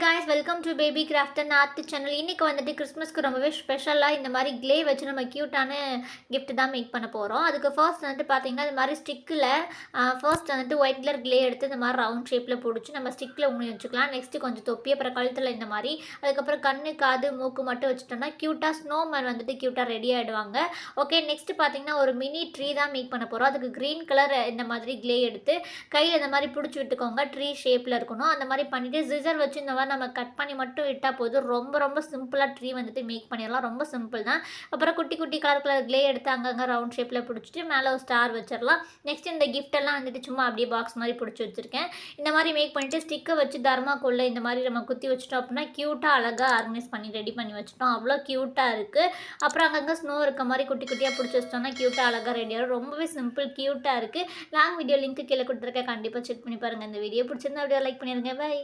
guys, welcome to Baby Craft and Art channel. இன்னைக்கு வந்துட்டு கிறிஸ்மஸ்க்கு ரொம்பவே ஸ்பெஷலாக இந்த மாதிரி க்ளே வச்சு நம்ம க்யூட்டான gift தான் மேக் பண்ண போகிறோம். அதுக்கு ஃபர்ஸ்ட் வந்துட்டு பார்த்தீங்கன்னா இந்த மாதிரி ஸ்டிக்கில் ஃபர்ஸ்ட் வந்துட்டு ஒயிட் கலர் க்ளே எடுத்து இந்த மாதிரி ரவுண்ட் ஷேப்பில் பிடிச்சி நம்ம ஸ்டிக்கில் ஊனி வச்சுக்கலாம். நெக்ஸ்ட்டு கொஞ்சம் தொப்பி, அப்புறம் கழுத்தில் இந்த மாதிரி, அதுக்கப்புறம் கண்ணு, காது, மூக்கு மட்டும் வச்சுட்டோம்னா க்யூட்டாக ஸ்னோமேன் வந்துட்டு க்யூட்டாக ரெடி ஆகிடுவாங்க. ஓகே, நெக்ஸ்ட்டு பார்த்தீங்கன்னா ஒரு மினி ட்ரீ தான் மேக் பண்ண போகிறோம். அதுக்கு க்ரீன் கலர் இந்த மாதிரி க்ளே எடுத்து கையில் இந்த மாதிரி பிடிச்சி விட்டுக்கோங்க. ட்ரீ ஷேப்பில் இருக்கணும். அந்த மாதிரி பண்ணிவிட்டு சிசர் வச்சு இந்த மாதிரி நம்ம கட் பண்ணி மட்டும் விட்டால் போதும். ரொம்ப ரொம்ப சிம்பிளாக ட்ரீ வந்துட்டு மேக் பண்ணிடலாம். ரொம்ப சிம்பிள் தான். அப்புறம் குட்டி குட்டி கலர் கலர் க்ளே எடுத்து அங்கங்கே ரவுண்ட் ஷேப்பில் பிடிச்சிட்டு மேலே ஒரு ஸ்டார் வச்சிடலாம். நெக்ஸ்ட் இந்த கிஃப்டெல்லாம் வந்துட்டு சும்மா அப்படியே பாக்ஸ் மாதிரி பிடிச்சி வச்சுருக்கேன். இந்த மாதிரி மேக் பண்ணிவிட்டு ஸ்டிக்கை வச்சு தர்மாக்கோல்ல இந்த மாதிரி நம்ம குத்தி வச்சுட்டோம் அப்படின்னா க்யூட்டாக அழகாக ஆர்கனைஸ் பண்ணி ரெடி பண்ணி வச்சுட்டோம். அவ்வளோ க்யூட்டாக இருக்குது. அப்புறம் அங்கங்கே ஸ்னோ இருக்க மாதிரி குட்டி குட்டியாக பிடிச்சி வச்சிட்டோம்னா க்யூட்டாக அழகாக ரெடி ஆகும். ரொம்பவே சிம்பிள், க்யூட்டாக இருக்குது. லாங் வீடியோ லிங்க் கீழே கொடுத்துருக்கேன். கண்டிப்பாக செக் பண்ணி பாருங்கள். இந்த வீடியோ பிடிச்சிருந்தா அப்படியே லைக் பண்ணிடுங்க. பை.